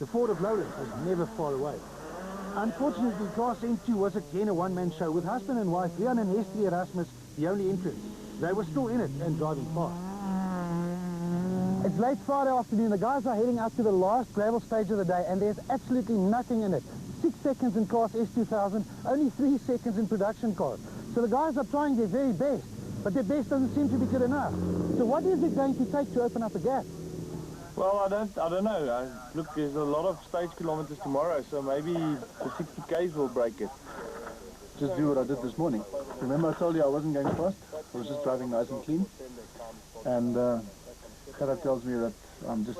The Ford of Lowlands was never far away. Unfortunately, Class N2 was again a one-man show, with husband and wife Rian and Hestrie Erasmus the only entrants. They were still in it and driving fast. It's late Friday afternoon. The guys are heading out to the last gravel stage of the day, and there's absolutely nothing in it. 6 seconds in Class S2000, only 3 seconds in production cars. So the guys are trying their very best, but their best doesn't seem to be good enough. So what is it going to take to open up a gap? Well, I don't know. Look, there's a lot of stage kilometers tomorrow, so maybe the 60 Ks will break it. Just do what I did this morning. Remember I told you I wasn't going fast? I was just driving nice and clean. And that tells me that I'm just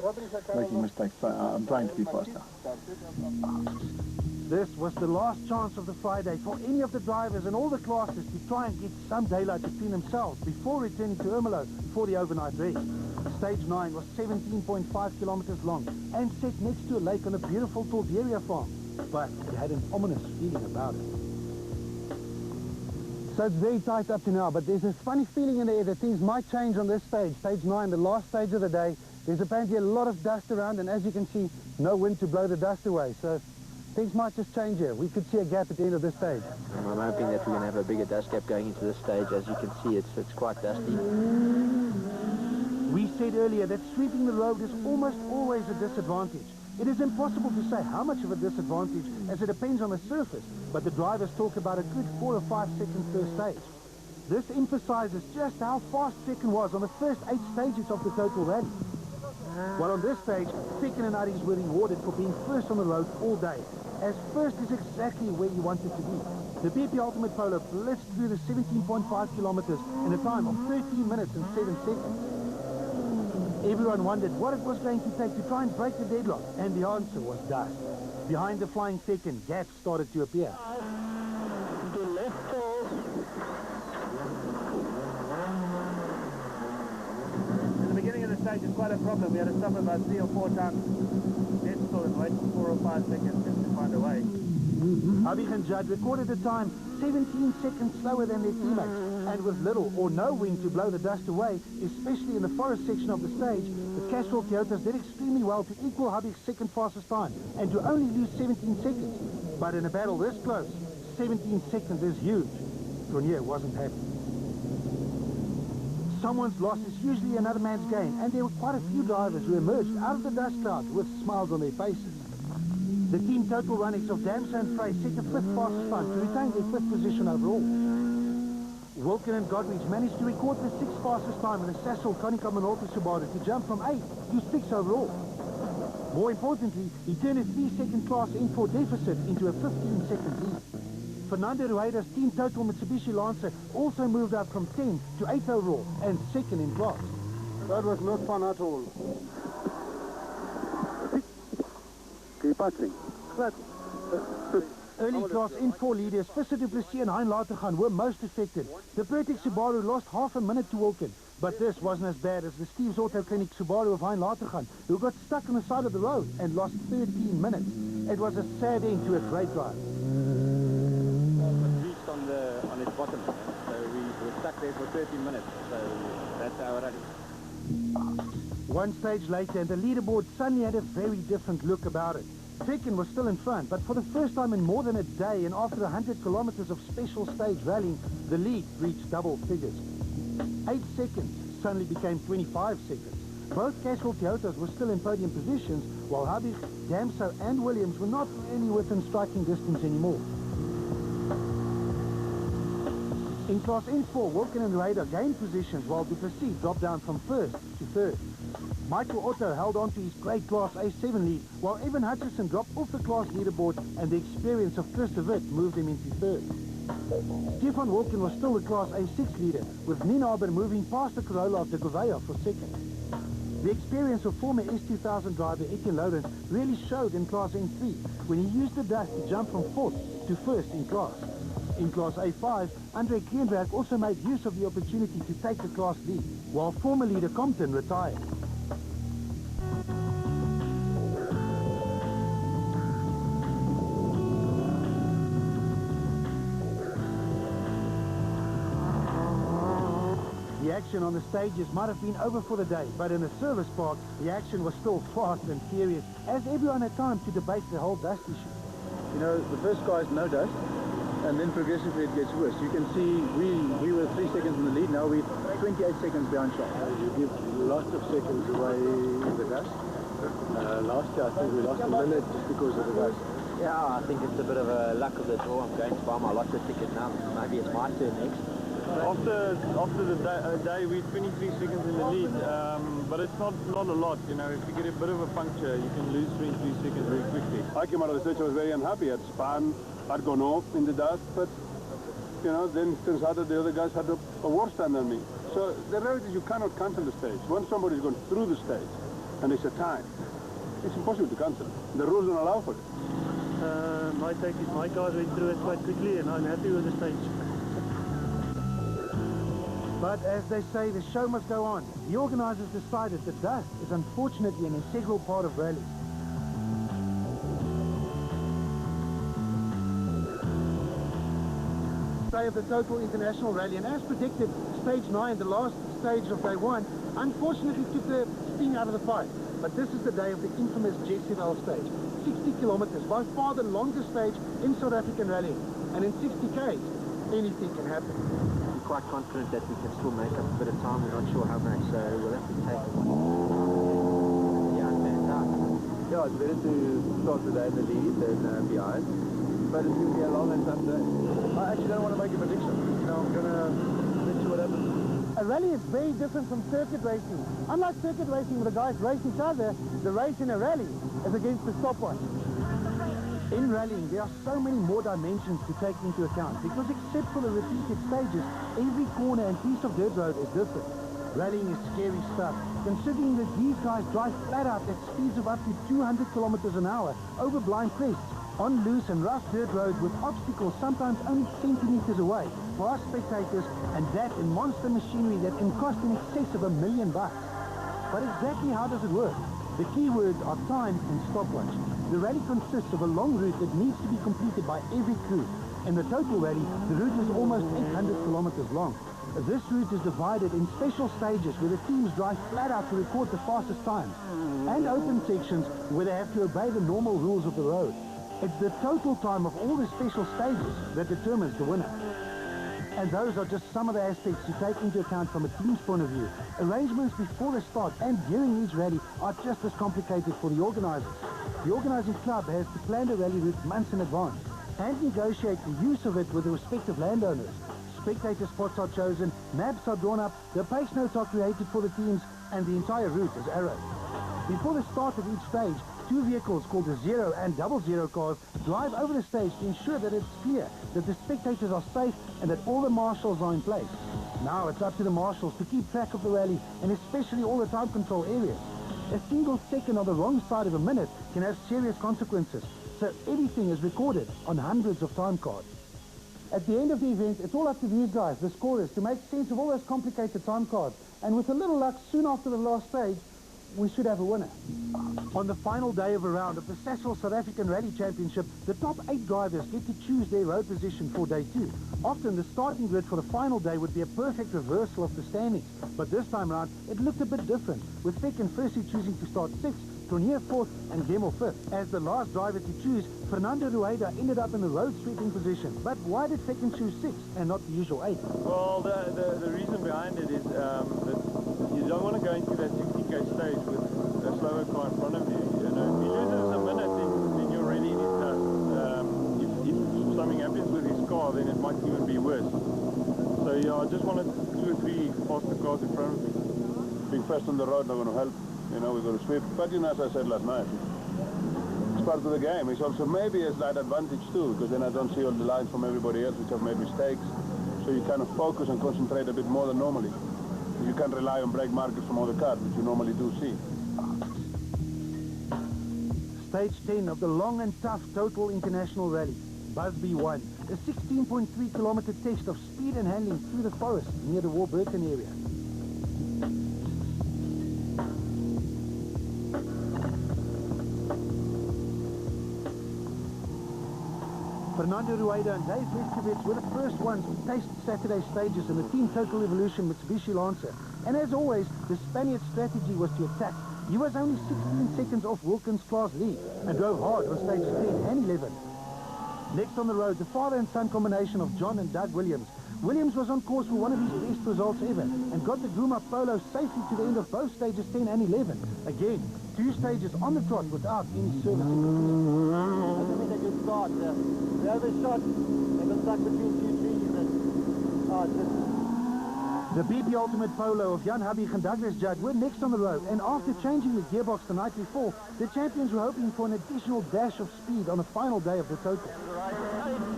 making mistakes. I'm trying to be faster. This was the last chance of the Friday for any of the drivers and all the classes to try and get some daylight between themselves before returning to Ermelo for the overnight race. Stage 9 was 17.5 kilometers long and set next to a lake on a beautiful Torderia farm, but it had an ominous feeling about it. So it's very tight up to now, but there's this funny feeling in the air that things might change on this stage, stage 9, the last stage of the day. There's apparently a lot of dust around, and as you can see, no wind to blow the dust away. So things might just change here. We could see a gap at the end of this stage. I'm hoping that we're going to have a bigger dust gap going into this stage. As you can see, it's quite dusty. We said earlier that sweeping the road is almost always a disadvantage. It is impossible to say how much of a disadvantage, as it depends on the surface, but the drivers talk about a good 4 or 5 seconds per stage. This emphasizes just how fast second was on the first 8 stages of the total rally. While on this stage, second and Aries were rewarded for being first on the road all day, as first is exactly where you wanted to be. The BP Ultimate Polo blitzed through the 17.5 kilometers in a time of 13 minutes and 7 seconds. Everyone wondered what it was going to take to try and break the deadlock, and the answer was dust. Behind the flying second, gaps started to appear. The left pole. In the beginning of the stage, it's quite a problem. We had to stop about 3 or 4 times. Dead still and wait for 4 or 5 seconds just to find a way. Habig and Judd recorded a time 17 seconds slower than their teammates, and with little or no wind to blow the dust away, especially in the forest section of the stage, the Castrol Toyotas did extremely well to equal Habig's second fastest time and to only lose 17 seconds. But in a battle this close, 17 seconds is huge. Grenier wasn't happy. Someone's loss is usually another man's gain, and there were quite a few drivers who emerged out of the dust clouds with smiles on their faces. The team total runnings of Damso and Frey set the 5th fastest time to retain their 5th position overall. Wilken and Godrich managed to record the 6th fastest time in the Sasol Konica Minolta Subaru to jump from 8 to 6 overall. More importantly, he turned a 3-second Class N4 deficit into a 15-second lead. Fernando Rueda's team total Mitsubishi Lancer also moved up from 10 to 8 overall and 2nd in class. That was not fun at all. Keep passing. Early Class N4 leaders Visser Du Plessis and Hein Latergan were most affected. The Pertex Subaru lost half a minute to Wilken, but this wasn't as bad as the Steve's Auto Clinic Subaru of Hein Latergan, who got stuck on the side of the road and lost 13 minutes. It was a sad end to a great drive. Reached on its bottom, so we were stuck there for 13 minutes, so that's our rally. One stage later, and the leaderboard suddenly had a very different look about it. Tekken was still in front, but for the first time in more than a day and after 100 kilometers of special stage rallying, the lead reached double figures. 8 seconds suddenly became 25 seconds. Both Castrol Toyotas were still in podium positions, while Habig, Damso and Williams were not really within striking distance anymore. In Class N4, Wilken and Rueda gained positions, while Du Plessis dropped down from 1st to 3rd. Michael Otto held on to his great Class A7 lead, while Evan Hutchison dropped off the class leaderboard, and the experience of Chris de Wit moved him into 3rd. Stefan Wilken was still the Class A6 leader, with Nienaber moving past the Corolla of de Gouveia for 2nd. The experience of former S2000 driver Etienne Loudon really showed in Class N3, when he used the dust to jump from 4th to 1st in class. In Class A5, Andre Keendrack also made use of the opportunity to take the class lead, while former leader Compton retired. The action on the stages might have been over for the day, but in the service park, the action was still fast and furious, as everyone had time to debate the whole dust issue. You know, the first car is no dust, and then progressively it gets worse. You can see we were 3 seconds in the lead, now we're 28 seconds behind shot. You give lots of seconds away in the dust. Last year I think we lost a minute just because of the dust. Yeah, I think it's a bit of a luck of the draw. I'm going to buy my lotto ticket now. Maybe it's my turn next. After the day, we're 23 seconds in the lead, but it's not a lot, you know. If you get a bit of a puncture, you can lose 23 seconds very quickly. I came out of the stage, I was very unhappy. I'd spun, I'd gone off in the dust, but, you know, then it turns out that the other guys had a worse time than me. So the reality is you cannot cancel the stage. Once somebody's gone through the stage, and it's a time, it's impossible to cancel it. The rules don't allow for it. My take is my guys went through it quite quickly and I'm happy with the stage. But as they say, the show must go on. The organisers decided that dust is unfortunately an integral part of rallies. Day of the total international rally, and as predicted, stage 9, the last stage of day 1, unfortunately took the sting out of the fight. But this is the day of the infamous Jezebel stage. 60 kilometers, by far the longest stage in South African rallying. And in 60 k's, anything can happen. I'm quite confident that we can still make up a bit of time. We're not sure how much, so we'll have to take it. Yeah, it pans out. Yeah, it's better to start the day in the lead than behind. But it's going to be a long and tough day. I actually don't want to make a prediction. You know, I'm going to let you what happens. A rally is very different from circuit racing. Unlike circuit racing where the guys race each other, the race in a rally is against the stopwatch. In rallying, there are so many more dimensions to take into account because except for the repeated stages, every corner and piece of dirt road is different. Rallying is scary stuff, considering that these guys drive flat out at speeds of up to 200 kilometers an hour over blind crests, on loose and rough dirt roads with obstacles sometimes only centimeters away, past spectators, and that in monster machinery that can cost in excess of $1 million. But exactly how does it work? The key words are time and stopwatch. The rally consists of a long route that needs to be completed by every crew. In the total rally, the route is almost 800 kilometers long. This route is divided in special stages where the teams drive flat out to record the fastest times, and open sections where they have to obey the normal rules of the road. It's the total time of all the special stages that determines the winner. And those are just some of the aspects to take into account from a team's point of view. Arrangements before the start and during each rally are just as complicated for the organisers. The organising club has to plan the rally route months in advance and negotiate the use of it with the respective landowners. Spectator spots are chosen, maps are drawn up, the pace notes are created for the teams, and the entire route is arrowed. Before the start of each stage, 2 vehicles called the 0 and 00 cars drive over the stage to ensure that it's clear that the spectators are safe and that all the marshals are in place. Now it's up to the marshals to keep track of the rally and especially all the time control areas. A single second on the wrong side of a minute can have serious consequences, so everything is recorded on hundreds of time cards. At the end of the event, it's all up to these guys, the scorers, to make sense of all those complicated time cards. And with a little luck, soon after the last stage, we should have a winner. On the final day of a round of the Sasol South African Rally Championship, the top 8 drivers get to choose their road position for day 2. Often the starting grid for the final day would be a perfect reversal of the standings, but this time round it looked a bit different, with Peck and Percy choosing to start 6th, Tournier 4th and Gemmell 5th. As the last driver to choose, Fernando Rueda ended up in the road sweeping position. But why did Peck choose 6th and not the usual 8th? Well, the reason behind it is that you don't want to go into that 60k stage with a slower car in front of you. You know, if he loses a minute, then you're already in his dust. If something happens with his car, then it might even be worse. So yeah, I just wanted 2 or 3 faster cars in front of me. Being first on the road not going to help. You know, we're going to sweep. But you know, as I said last night, it's part of the game. It's also maybe a slight advantage too, because then I don't see all the lines from everybody else which have made mistakes. So you kind of focus and concentrate a bit more than normally. You can rely on brake markers from other cars, which you normally do see. Stage 10 of the long and tough Total International Rally. Busby won. A 16.3 kilometer test of speed and handling through the forest near the Warburton area. Fernando Rueda and Dave Leskowitz were the first ones to taste Saturday stages in the Team Total Evolution Mitsubishi Lancer. And as always, the Spaniard's strategy was to attack. He was only 16 seconds off Wilkins' class lead and drove hard on stages 10 and 11. Next on the road, the father and son combination of John and Doug Williams. Williams was on course for one of his best results ever and got the Guma Polo safely to the end of both stages 10 and 11. Again, 2 stages on the trot without any servicing. I think a good start. They overshot. They got stuck between 2 trees and The BP Ultimate Polo of Jan Habig and Douglas Judd were next on the road, and after changing the gearbox the night before, the champions were hoping for an additional dash of speed on the final day of the total.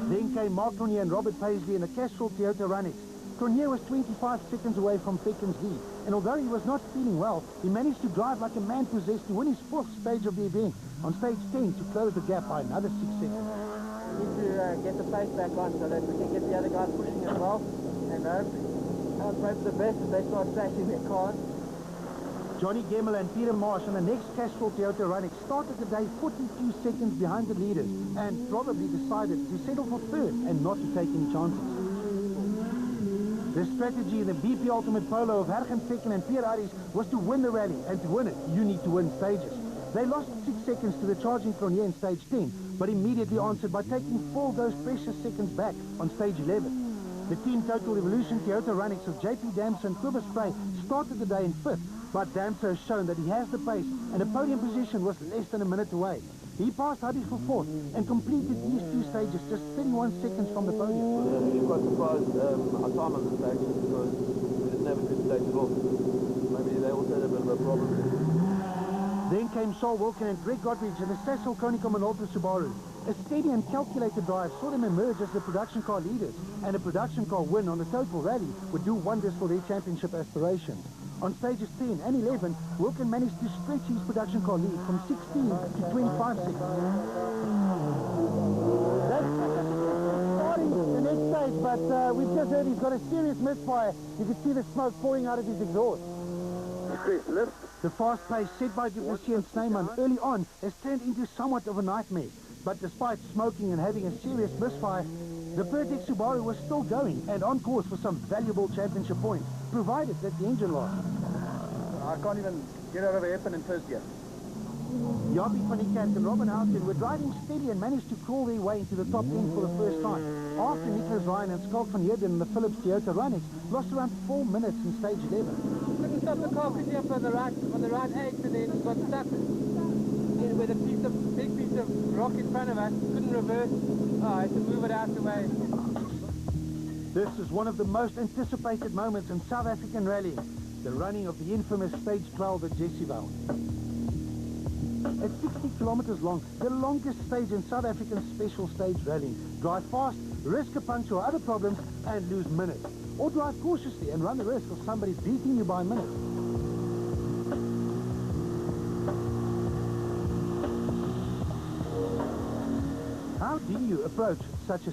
Then came Mark Cronje and Robert Paisley in a Castrol Toyota Runix. Cronje was 25 seconds away from Peckin's lead, and although he was not feeling well, he managed to drive like a man possessed to win his 4th stage of the event, on stage 10 to close the gap by another 6 seconds. We need to get the pace back on so that we can get the other guys pushing as well, and pray for the best if they start trashing their cars. Johnny Gemmel and Peter Marsh on the next Castrol Toyota Runix started the day 42 seconds behind the leaders and probably decided to settle for 3rd and not to take any chances. The strategy in the BP Ultimate Polo of Hergen Tekken and Pierre Aris was to win the rally, and to win it, you need to win stages. They lost 6 seconds to the charging Cronje in stage 10, but immediately answered by taking 4 of those precious seconds back on stage 11. The Team Total Evolution Toyota Runix of JP Damso and Cobus Spray started the day in 5th, but Damso has shown that he has the pace, and a podium position was less than a minute away. He passed Habig for 4th and completed these 2 stages just 31 seconds from the podium. Yeah, really quite surprised our time on the stage because we didn't have a good stage at all. Maybe they also had a bit of a problem. Then came Saul Wilken and Greg Godridge in the Sasol Konica Minolta Subaru. A steady and calculated drive saw them emerge as the production car leaders, and a production car win on the total rally would do wonders for their championship aspirations. On stages 10 and 11, Wilken managed to stretch his production car lead from 16 to 25 seconds. That's starting the next stage, but we've just heard he's got a serious misfire. You can see the smoke pouring out of his exhaust. The fast pace set by Duplessis and Snyman early on has turned into somewhat of a nightmare. But despite smoking and having a serious misfire, the Pertex Subaru was still going and on course for some valuable championship points, provided that the engine lasted. I can't even get out of a hairpin in 1st gear. Jaapie van die Kerk and Robin Houten were driving steady and managed to crawl their way into the top 10 for the first time, after Nicholas Ryan and Schalk van Heerden in the Philips Toyota Runix lost around 4 minutes in stage 11. Couldn't stop the car quickly up on the right edge, and then got stuck with a big piece of rock in front of us. Couldn't reverse. I had to move it out the way. This is one of the most anticipated moments in South African rallying, the running of the infamous stage 12 at Jessiville. At 60 kilometers long, the longest stage in South African special stage rallying. Drive fast, risk a puncture or other problems, and lose minutes. Or drive cautiously and run the risk of somebody beating you by a minute. How do you approach such a